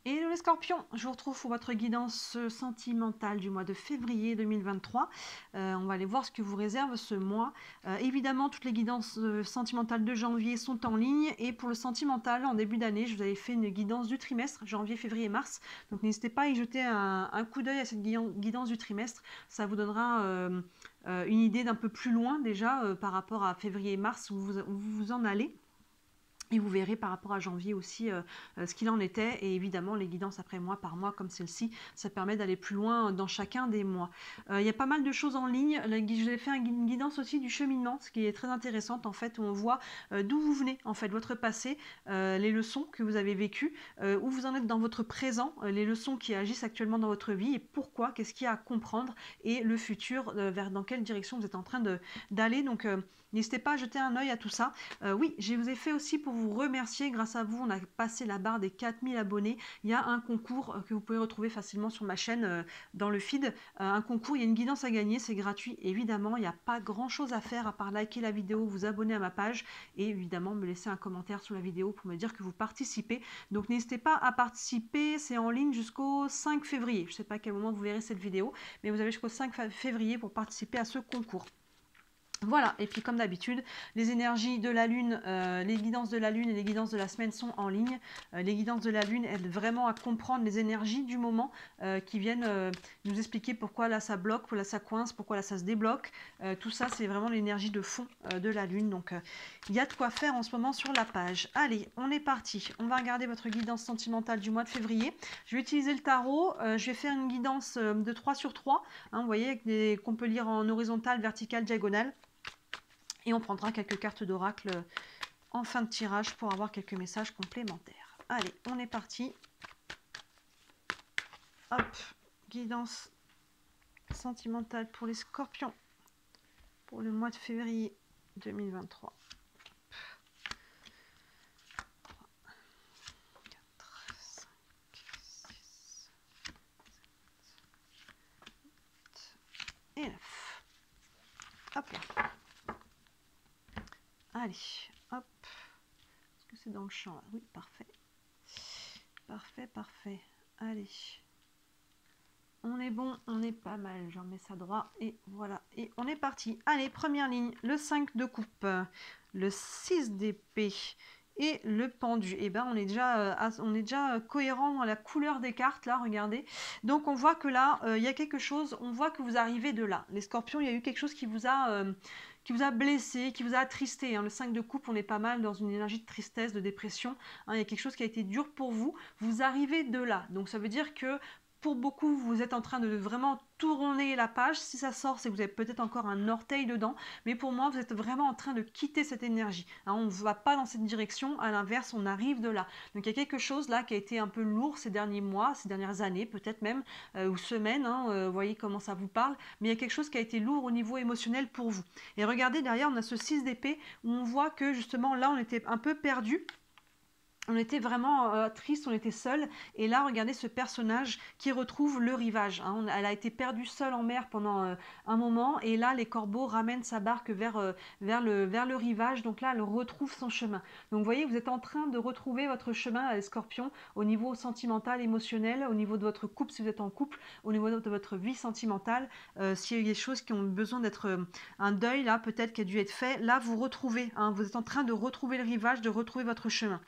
Hello les scorpions, je vous retrouve pour votre guidance sentimentale du mois de février 2023. On va aller voir ce que vous réserve ce mois. Évidemment, toutes les guidances sentimentales de janvier sont en ligne. Et pour le sentimental, en début d'année, je vous avais fait une guidance du trimestre, janvier, février, mars. Donc n'hésitez pas à y jeter un coup d'œil à cette guidance du trimestre. Ça vous donnera une idée d'un peu plus loin déjà par rapport à février et mars où vous en allez. Et vous verrez par rapport à janvier aussi ce qu'il en était. Et évidemment, les guidances après mois par mois comme celle-ci, ça permet d'aller plus loin dans chacun des mois. Il y a pas mal de choses en ligne. Je vous ai fait une guidance aussi du cheminement, ce qui est très intéressante en fait, où on voit d'où vous venez, en fait, votre passé, les leçons que vous avez vécues, où vous en êtes dans votre présent, les leçons qui agissent actuellement dans votre vie et pourquoi, qu'est-ce qu'il y a à comprendre et le futur, dans quelle direction vous êtes en train d'aller. Donc, n'hésitez pas à jeter un œil à tout ça. Oui, je vous ai fait aussi pour vous remercier. Grâce à vous, on a passé la barre des 4000 abonnés. Il y a un concours que vous pouvez retrouver facilement sur ma chaîne dans le feed. Un concours, il y a une guidance à gagner, c'est gratuit. Évidemment, il n'y a pas grand-chose à faire à part liker la vidéo, vous abonner à ma page et évidemment me laisser un commentaire sous la vidéo pour me dire que vous participez. Donc n'hésitez pas à participer. C'est en ligne jusqu'au 5 février. Je ne sais pas à quel moment vous verrez cette vidéo, mais vous avez jusqu'au 5 février pour participer à ce concours. Voilà, et puis comme d'habitude, les énergies de la Lune, les guidances de la Lune et les guidances de la semaine sont en ligne. Les guidances de la Lune aident vraiment à comprendre les énergies du moment qui viennent nous expliquer pourquoi là ça bloque, pourquoi là ça coince, pourquoi là ça se débloque. Tout ça, c'est vraiment l'énergie de fond de la Lune. Donc, il y a de quoi faire en ce moment sur la page. Allez, on est parti. On va regarder votre guidance sentimentale du mois de février. Je vais utiliser le tarot. Je vais faire une guidance de 3 sur 3. Hein, vous voyez, qu'on peut lire en horizontal, vertical, diagonale. Et on prendra quelques cartes d'oracle en fin de tirage pour avoir quelques messages complémentaires. Allez, on est parti. Hop, guidance sentimentale pour les scorpions pour le mois de février 2023. 3, 4, 5, 6, 7, 8 et 9. Hop là. Allez, hop. Est-ce que c'est dans le champ là? Oui, parfait. Parfait, parfait. Allez. On est bon, on est pas mal. Je remets ça droit et voilà. Et on est parti. Allez, première ligne. Le 5 de coupe, le 6 d'épée et le pendu. Et ben on est déjà cohérent dans la couleur des cartes là, regardez. Donc on voit que là, il y a quelque chose, on voit que vous arrivez de là. Les scorpions, il y a eu quelque chose qui vous a blessé, qui vous a attristé. Hein. Le 5 de coupe, on est pas mal dans une énergie de tristesse, de dépression. Hein. Il y a quelque chose qui a été dur pour vous. Vous arrivez de là. Donc ça veut dire que pour beaucoup, vous êtes en train de vraiment tourner la page. Si ça sort, c'est que vous avez peut-être encore un orteil dedans. Mais pour moi, vous êtes vraiment en train de quitter cette énergie. Hein, on ne va pas dans cette direction. À l'inverse, on arrive de là. Donc il y a quelque chose là qui a été un peu lourd ces derniers mois, ces dernières années, peut-être même, ou semaines. Hein, vous voyez comment ça vous parle. Mais il y a quelque chose qui a été lourd au niveau émotionnel pour vous. Et regardez, derrière, on a ce 6 d'épée où on voit que justement là, on était un peu perdu. On était vraiment triste, on était seul. Et là, regardez ce personnage qui retrouve le rivage. Hein. Elle a été perdue seule en mer pendant un moment. Et là, les corbeaux ramènent sa barque vers le rivage. Donc là, elle retrouve son chemin. Donc vous voyez, vous êtes en train de retrouver votre chemin, les scorpions, au niveau sentimental, émotionnel, au niveau de votre couple, si vous êtes en couple, au niveau de votre vie sentimentale. S'il y a des choses qui ont besoin d'être un deuil, là, peut-être qui a dû être fait, là, vous retrouvez. Hein, vous êtes en train de retrouver le rivage, de retrouver votre chemin.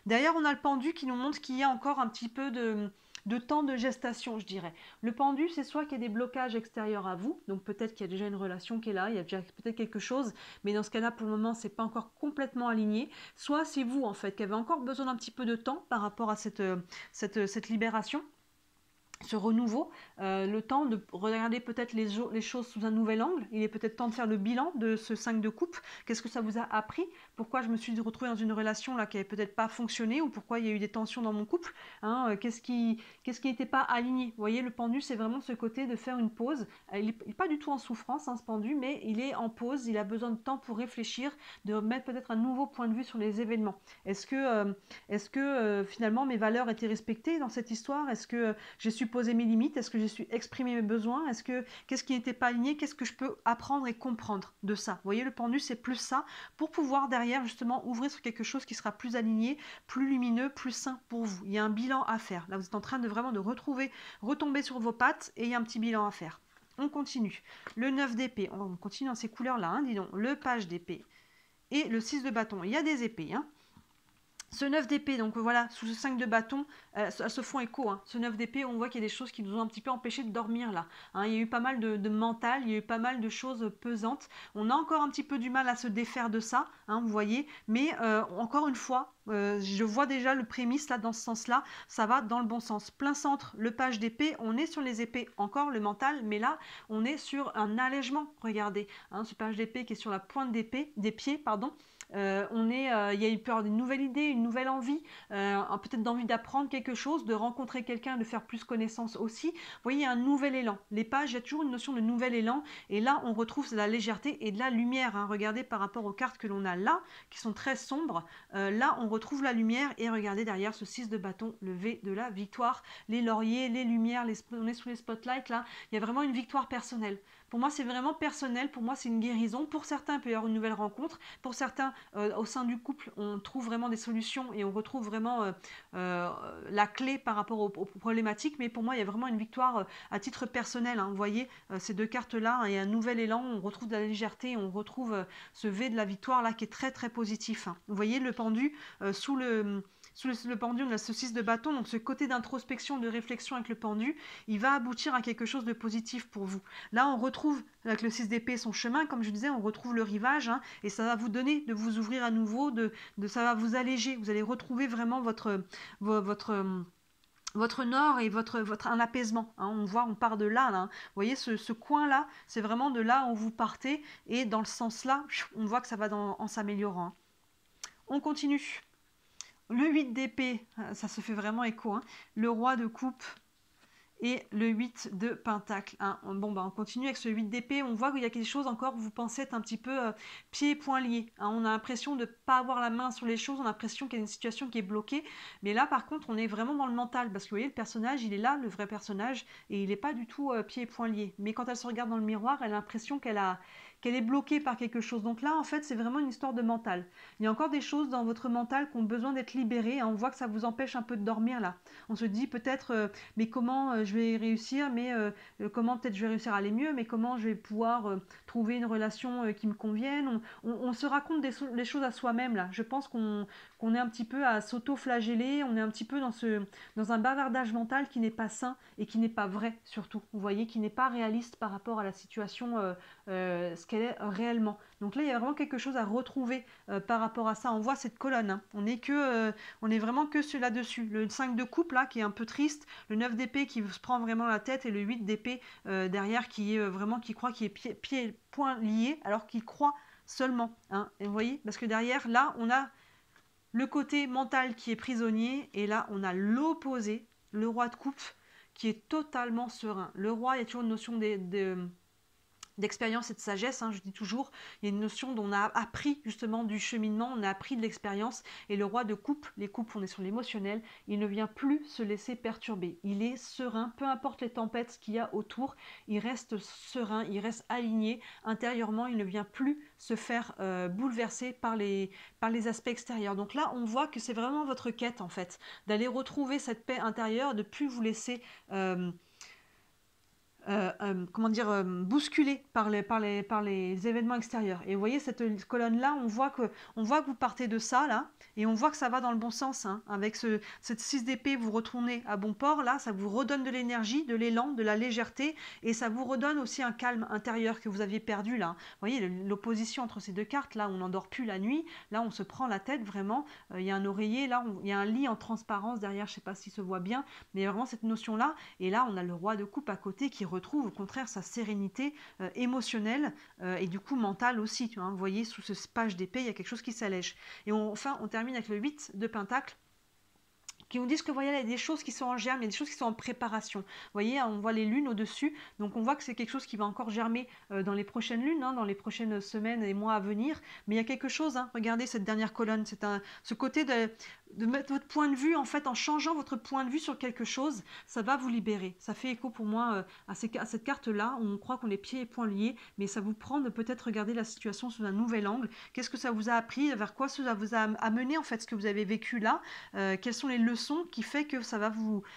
D'ailleurs, on a le pendu qui nous montre qu'il y a encore un petit peu de temps de gestation, je dirais. Le pendu, c'est soit qu'il y a des blocages extérieurs à vous, donc peut-être qu'il y a déjà une relation qui est là, il y a déjà peut-être quelque chose, mais dans ce cas-là, pour le moment, c'est pas encore complètement aligné. Soit c'est vous, en fait, qui avez encore besoin d'un petit peu de temps par rapport à cette libération. Ce renouveau, le temps de regarder peut-être les choses sous un nouvel angle. Il est peut-être temps de faire le bilan de ce 5 de coupe. Qu'est-ce que ça vous a appris? Pourquoi je me suis retrouvée dans une relation là qui n'avait peut-être pas fonctionné, ou pourquoi il y a eu des tensions dans mon couple, hein, qu'est-ce qui n'était pas aligné? Vous voyez, le pendu, c'est vraiment ce côté de faire une pause. Il n'est pas du tout en souffrance, hein, ce pendu, mais il est en pause, il a besoin de temps pour réfléchir, de mettre peut-être un nouveau point de vue sur les événements. Est-ce que finalement mes valeurs étaient respectées dans cette histoire? Est-ce que j'ai su posé mes limites? Est-ce que j'ai su exprimer mes besoins? Qu'est-ce qui n'était pas aligné? Qu'est-ce que je peux apprendre et comprendre de ça? Vous voyez, le pendu, c'est plus ça, pour pouvoir derrière, justement, ouvrir sur quelque chose qui sera plus aligné, plus lumineux, plus sain pour vous. Il y a un bilan à faire. Là, vous êtes en train de vraiment de retrouver, retomber sur vos pattes, et il y a un petit bilan à faire. On continue. Le 9 d'épée, on continue dans ces couleurs-là, hein, dis donc. Le page d'épée et le 6 de bâton. Il y a des épées, hein. Ce 9 d'épée, donc voilà, sous ce 5 de bâton, elles se font écho. Hein. Ce 9 d'épée, on voit qu'il y a des choses qui nous ont un petit peu empêché de dormir là. Hein, il y a eu pas mal de mental, il y a eu pas mal de choses pesantes. On a encore un petit peu du mal à se défaire de ça, hein, vous voyez. Mais encore une fois, je vois déjà le prémisse là dans ce sens-là, ça va dans le bon sens. Plein centre, le page d'épée, on est sur les épées, encore le mental, mais là, on est sur un allègement. Regardez, hein, ce page d'épée qui est sur la pointe d'épée, des pieds, pardon. Il y a eu peur d'une nouvelle idée, une nouvelle envie, peut-être d'envie d'apprendre quelque chose, de rencontrer quelqu'un, de faire plus connaissance aussi. Vous voyez, il y a un nouvel élan. Les pages, il y a toujours une notion de nouvel élan. Et là, on retrouve de la légèreté et de la lumière. Hein. Regardez par rapport aux cartes que l'on a là, qui sont très sombres. Là, on retrouve la lumière. Et regardez derrière ce 6 de bâton, le V de la victoire. Les lauriers, les lumières, on est sous les spotlights là. Il y a vraiment une victoire personnelle. Pour moi, c'est vraiment personnel. Pour moi, c'est une guérison. Pour certains, il peut y avoir une nouvelle rencontre. Pour certains, au sein du couple, on trouve vraiment des solutions et on retrouve vraiment la clé par rapport aux problématiques. Mais pour moi, il y a vraiment une victoire à titre personnel. Hein. Vous voyez, ces deux cartes-là, hein, il y a un nouvel élan. On retrouve de la légèreté. On retrouve ce V de la victoire là qui est très, très positif. Hein. Vous voyez, le pendu sous le pendu, on a ce 6 de bâton, donc ce côté d'introspection, de réflexion avec le pendu, il va aboutir à quelque chose de positif pour vous. Là, on retrouve, avec le 6 d'épée, son chemin, comme je disais, on retrouve le rivage, hein, et ça va vous donner de vous ouvrir à nouveau, ça va vous alléger, vous allez retrouver vraiment votre nord et un apaisement. Hein. On part de là. Hein. Vous voyez, ce coin-là, c'est vraiment de là où vous partez, et dans le sens-là, on voit que ça va en s'améliorant. Hein. On continue. Le 8 d'épée, ça se fait vraiment écho. Hein. Le roi de coupe et le 8 de pentacle. Hein. Bon, on continue avec ce 8 d'épée. On voit qu'il y a quelque chose encore où vous pensez être un petit peu pieds et poings liés. Hein. On a l'impression de ne pas avoir la main sur les choses. On a l'impression qu'il y a une situation qui est bloquée. Mais là, par contre, on est vraiment dans le mental. Parce que vous voyez, le personnage, il est là, le vrai personnage. Et il n'est pas du tout pieds et poings liés. Mais quand elle se regarde dans le miroir, elle a l'impression qu'elle est bloquée par quelque chose. Donc là, en fait, c'est vraiment une histoire de mental. Il y a encore des choses dans votre mental qui ont besoin d'être libérées. Hein. On voit que ça vous empêche un peu de dormir là. On se dit peut-être, mais comment je vais réussir, mais comment peut-être je vais réussir à aller mieux, mais comment je vais pouvoir trouver une relation qui me convienne. On se raconte les choses à soi-même là. Je pense qu'on est un petit peu à s'auto-flageller, on est un petit peu dans un bavardage mental qui n'est pas sain et qui n'est pas vrai surtout. Vous voyez, qui n'est pas réaliste par rapport à la situation ce qu'elle est réellement. Donc là, il y a vraiment quelque chose à retrouver par rapport à ça. On voit cette colonne. Hein. On est vraiment que là-dessus. Le 5 de coupe, là, qui est un peu triste. Le 9 d'épée qui se prend vraiment la tête. Et le 8 d'épée derrière qui est vraiment, qui croit qu'il est pied et poing liés, alors qu'il croit seulement. Hein. Et vous voyez, parce que derrière, là, on a le côté mental qui est prisonnier. Et là, on a l'opposé, le roi de coupe, qui est totalement serein. Le roi, il y a toujours une notion d'expérience et de sagesse, hein, je dis toujours, il y a une notion dont on a appris justement du cheminement, on a appris de l'expérience, et le roi de coupe, les coupes, on est sur l'émotionnel, il ne vient plus se laisser perturber, il est serein, peu importe les tempêtes qu'il y a autour, il reste serein, il reste aligné, intérieurement, il ne vient plus se faire bouleverser par les aspects extérieurs. Donc là, on voit que c'est vraiment votre quête en fait, d'aller retrouver cette paix intérieure, de plus vous laisser bousculé par les événements extérieurs. Et vous voyez cette colonne-là, on voit que vous partez de ça, là, et on voit que ça va dans le bon sens. Hein. Avec cette 6 d'épée, vous retournez à bon port, là, ça vous redonne de l'énergie, de l'élan, de la légèreté, et ça vous redonne aussi un calme intérieur que vous aviez perdu, là. Vous voyez, l'opposition entre ces deux cartes, là, on n'endort plus la nuit, là, on se prend la tête, vraiment. Il y a un oreiller, là, il y a un lit en transparence derrière, je ne sais pas s'il se voit bien, mais il y a vraiment cette notion-là, et là, on a le roi de coupe à côté qui retrouve au contraire sa sérénité émotionnelle et du coup mentale aussi. Hein. Vous voyez, sous ce page d'épée, il y a quelque chose qui s'allège. Et enfin, on termine avec le 8 de pentacle qui nous disent que voyez, il y a des choses qui sont en germe, il y a des choses qui sont en préparation. Vous voyez, on voit les lunes au-dessus, donc on voit que c'est quelque chose qui va encore germer dans les prochaines lunes, hein, dans les prochaines semaines et mois à venir. Mais il y a quelque chose, hein, regardez cette dernière colonne, c'est ce côté de mettre votre point de vue, en fait, en changeant votre point de vue sur quelque chose, ça va vous libérer. Ça fait écho pour moi à cette carte-là, où on croit qu'on est pieds et poings liés, mais ça vous prend de peut-être regarder la situation sous un nouvel angle. Qu'est-ce que ça vous a appris, vers quoi ça vous a amené, en fait, ce que vous avez vécu là, quelles sont les leçons qui fait que ça va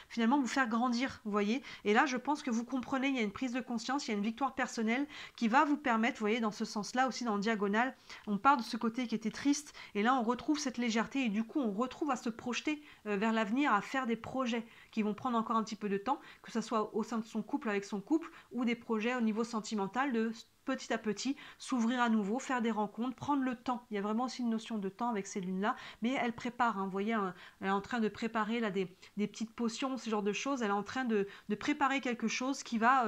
finalement vous faire grandir, vous voyez. Et là, je pense que vous comprenez, il y a une prise de conscience, il y a une victoire personnelle qui va vous permettre, vous voyez, dans ce sens-là, aussi dans le diagonale, on part de ce côté qui était triste, et là, on retrouve cette légèreté, et du coup, on retrouve à se projeter vers l'avenir, à faire des projets qui vont prendre encore un petit peu de temps, que ce soit au sein de son couple, avec son couple, ou des projets au niveau sentimental, de petit à petit s'ouvrir à nouveau, faire des rencontres, prendre le temps. Il y a vraiment aussi une notion de temps avec ces lunes-là, mais elle prépare, hein, vous voyez, elle est en train de préparer là, des petites potions, ce genre de choses, elle est en train de préparer quelque chose qui va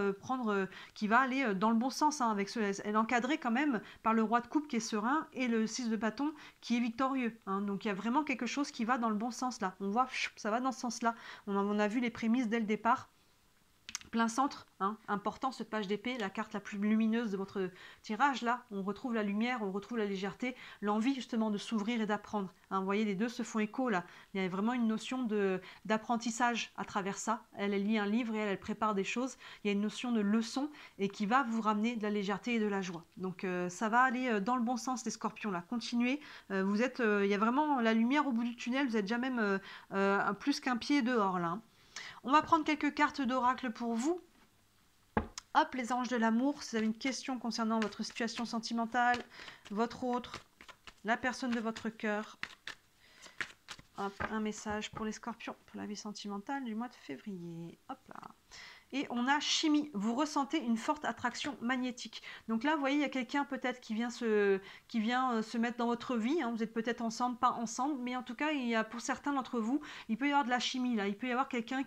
qui va aller dans le bon sens, hein, avec elle est encadrée quand même par le roi de coupe qui est serein et le 6 de bâton qui est victorieux, hein. Donc il y a vraiment quelque chose qui va dans le bon sens là, on voit, ça va dans ce sens-là, on a vu les prémices dès le départ. Plein centre, hein, important ce page d'épée, la carte la plus lumineuse de votre tirage là, on retrouve la lumière, on retrouve la légèreté, l'envie justement de s'ouvrir et d'apprendre, hein, vous voyez les deux se font écho là, il y a vraiment une notion d'apprentissage à travers ça, elle lit un livre et elle prépare des choses, il y a une notion de leçon et qui va vous ramener de la légèreté et de la joie, donc ça va aller dans le bon sens les scorpions là, continuez, vous êtes, il y a vraiment la lumière au bout du tunnel, vous êtes déjà même plus qu'un pied dehors là, hein. On va prendre quelques cartes d'oracle pour vous. Hop, les anges de l'amour, si vous avez une question concernant votre situation sentimentale, votre autre, la personne de votre cœur. Hop, un message pour les scorpions, pour la vie sentimentale du mois de février. Hop là. Et on a chimie, vous ressentez une forte attraction magnétique. Donc là, vous voyez, il y a quelqu'un peut-être qui vient se mettre dans votre vie, hein. Vous êtes peut-être ensemble, pas ensemble, mais en tout cas, il y a pour certains d'entre vous, il peut y avoir de la chimie là. Il peut y avoir quelqu'un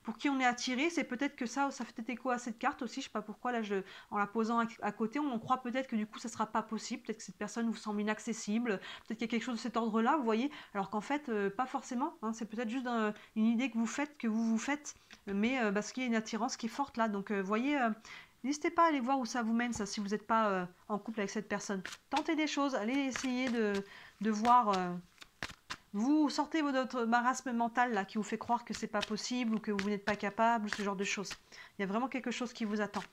pour qui on est attiré. C'est peut-être que ça fait peut-être écho à cette carte aussi. Je ne sais pas pourquoi, là, en la posant à côté, on croit peut-être que du coup, ça ne sera pas possible. Peut-être que cette personne vous semble inaccessible. Peut-être qu'il y a quelque chose de cet ordre-là, vous voyez. Alors qu'en fait, pas forcément, hein. C'est peut-être juste une idée que vous vous faites, mais parce qu'il y a une attirance qui est forte là, donc voyez, n'hésitez pas à aller voir où ça vous mène, ça, si vous n'êtes pas en couple avec cette personne. Tentez des choses, allez essayer de voir, vous sortez votre marasme mental là, qui vous fait croire que c'est pas possible, ou que vous n'êtes pas capable, ce genre de choses. Il y a vraiment quelque chose qui vous attend.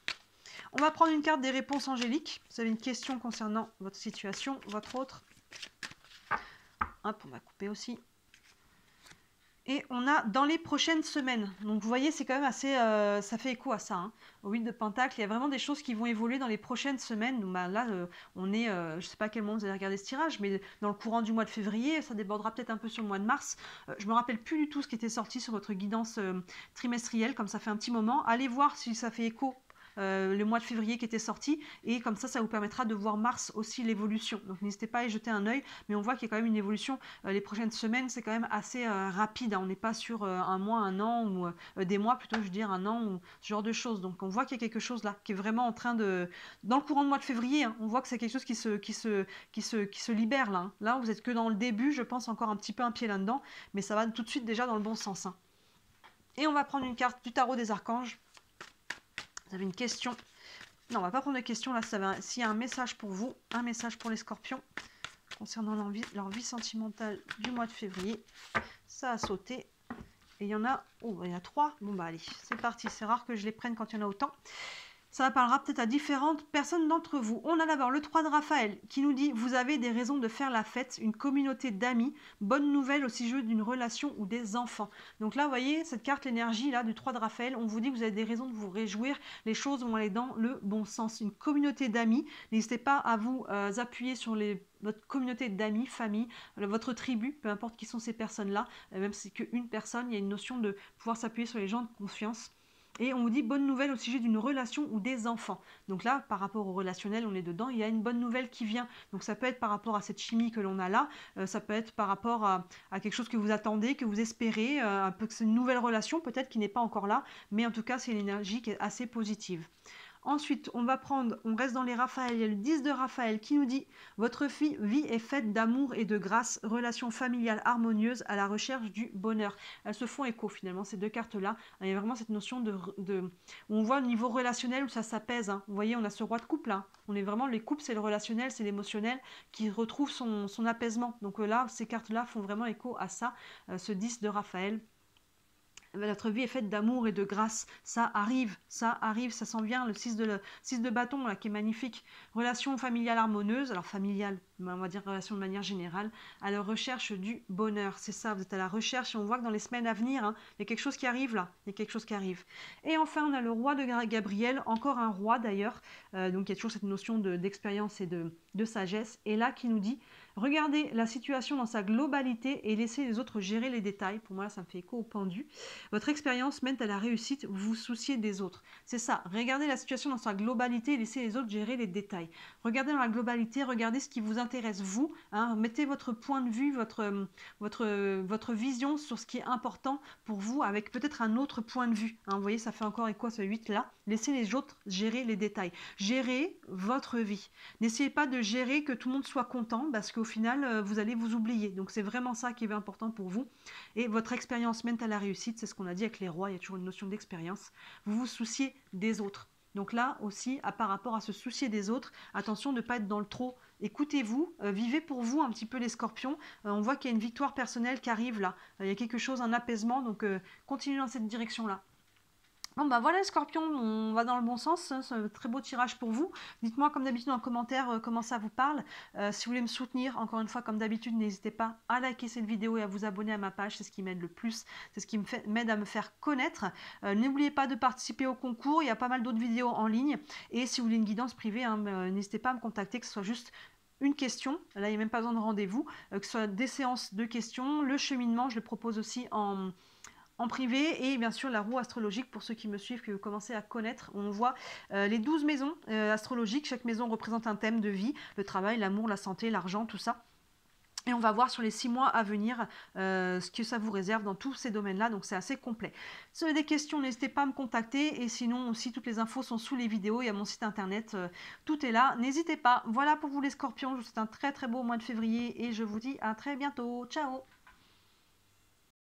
On va prendre une carte des réponses angéliques. Vous avez une question concernant votre situation, votre autre. Hop, on va couper aussi. Et on a dans les prochaines semaines. Donc vous voyez, c'est quand même assez... ça fait écho à ça, hein. Au 8 de Pentacle, il y a vraiment des choses qui vont évoluer dans les prochaines semaines. Donc, bah, là, on est... je ne sais pas à quel moment vous allez regarder ce tirage, mais dans le courant du mois de février, ça débordera peut-être un peu sur le mois de mars. Je ne me rappelle plus du tout ce qui était sorti sur votre guidance trimestrielle, comme ça fait un petit moment. Allez voir si ça fait écho. Le mois de février qui était sorti, et comme ça vous permettra de voir mars aussi, l'évolution. Donc n'hésitez pas à y jeter un œil, mais on voit qu'il y a quand même une évolution. Les prochaines semaines, c'est quand même assez rapide, hein. On n'est pas sur un mois, un an, ou des mois plutôt, je veux dire un an, ou ce genre de choses. Donc on voit qu'il y a quelque chose là qui est vraiment en train de... Dans le courant du mois de février, hein, on voit que c'est quelque chose qui se libère là, hein. Là, vous êtes que dans le début, je pense encore un petit peu un pied là-dedans, mais ça va tout de suite déjà dans le bon sens, hein. Et on va prendre une carte du tarot des archanges. Vous avez une question? Non, on va pas prendre de question là. S'il y a un message pour vous, un message pour les scorpions concernant leur vie sentimentale du mois de février. Ça a sauté. Et il y en a... Oh, il y en a 3. Bon bah allez, c'est parti. C'est rare que je les prenne quand il y en a autant. Ça parlera peut-être à différentes personnes d'entre vous. On a d'abord le 3 de Raphaël qui nous dit « Vous avez des raisons de faire la fête, une communauté d'amis, bonne nouvelle au sujet d'une relation ou des enfants. » Donc là, vous voyez, cette carte, l'énergie là du 3 de Raphaël, on vous dit que vous avez des raisons de vous réjouir, les choses vont aller dans le bon sens. Une communauté d'amis, n'hésitez pas à vous appuyer sur votre communauté d'amis, famille, votre tribu, peu importe qui sont ces personnes-là, même si c'est qu'une personne, il y a une notion de pouvoir s'appuyer sur les gens de confiance. Et on vous dit bonne nouvelle au sujet d'une relation ou des enfants. Donc là, par rapport au relationnel, on est dedans, il y a une bonne nouvelle qui vient. Donc ça peut être par rapport à cette chimie que l'on a là, ça peut être par rapport à quelque chose que vous attendez, que vous espérez, c'est une nouvelle relation peut-être qui n'est pas encore là, mais en tout cas c'est une énergie qui est assez positive. Ensuite, on reste dans les Raphaël, il y a le 10 de Raphaël qui nous dit « Votre vie est faite d'amour et de grâce, relation familiale harmonieuse à la recherche du bonheur. » Elles se font écho finalement, ces deux cartes-là. Il y a vraiment cette notion on voit le niveau relationnel où ça s'apaise. Hein. Vous voyez, on a ce roi de couple. Hein. On est vraiment, les couples, c'est le relationnel, c'est l'émotionnel qui retrouve son apaisement. Donc là, ces cartes-là font vraiment écho à ça, ce 10 de Raphaël. Notre vie est faite d'amour et de grâce. Ça arrive, ça s'en vient. Le 6 de bâton, là, qui est magnifique. Relation familiale harmonieuse, alors familiale, on va dire relation de manière générale, à la recherche du bonheur. C'est ça, vous êtes à la recherche et on voit que dans les semaines à venir, hein, il y a quelque chose qui arrive là. Il y a quelque chose qui arrive. Et enfin, on a le roi de Gabriel, encore un roi d'ailleurs. Donc il y a toujours cette notion d'expérience et de sagesse. Et là, qui nous dit, regardez la situation dans sa globalité et laissez les autres gérer les détails. Pour moi, ça me fait écho au pendu. Votre expérience mène à la réussite, vous vous souciez des autres. C'est ça, regardez la situation dans sa globalité et laissez les autres gérer les détails. Regardez dans la globalité, regardez ce qui vous intéresse vous, hein, mettez votre point de vue, votre vision sur ce qui est important pour vous avec peut-être un autre point de vue. Hein, vous voyez, ça fait encore écho à ce 8 là. Laissez les autres gérer les détails. Gérez votre vie. N'essayez pas de gérer que tout le monde soit content parce qu'au final, vous allez vous oublier. Donc c'est vraiment ça qui est important pour vous. Et votre expérience mène à la réussite, c'est ce qu'on a dit avec les rois, il y a toujours une notion d'expérience. Vous vous souciez des autres. Donc là aussi, par rapport à se soucier des autres, attention de ne pas être dans le trop. Écoutez-vous, vivez pour vous un petit peu les scorpions. On voit qu'il y a une victoire personnelle qui arrive là. Il y a quelque chose, un apaisement, donc continuez dans cette direction-là. Bon bah voilà les scorpions, on va dans le bon sens, hein, c'est un très beau tirage pour vous. Dites-moi comme d'habitude en commentaire comment ça vous parle. Si vous voulez me soutenir, encore une fois comme d'habitude, n'hésitez pas à liker cette vidéo et à vous abonner à ma page, c'est ce qui m'aide le plus, c'est ce qui m'aide à me faire connaître. N'oubliez pas de participer au concours, il y a pas mal d'autres vidéos en ligne. Et si vous voulez une guidance privée, hein, n'hésitez pas à me contacter, que ce soit juste une question, là il n'y a même pas besoin de rendez-vous, que ce soit des séances de questions, le cheminement, je le propose aussi en privé et bien sûr la roue astrologique pour ceux qui me suivent, que vous commencez à connaître. On voit les 12 maisons astrologiques, chaque maison représente un thème de vie, le travail, l'amour, la santé, l'argent, tout ça. Et on va voir sur les 6 mois à venir ce que ça vous réserve dans tous ces domaines-là, donc c'est assez complet. Si vous avez des questions, n'hésitez pas à me contacter, et sinon aussi toutes les infos sont sous les vidéos, il y a mon site internet, tout est là, n'hésitez pas. Voilà pour vous les scorpions, je vous souhaite un très très beau mois de février, et je vous dis à très bientôt, ciao!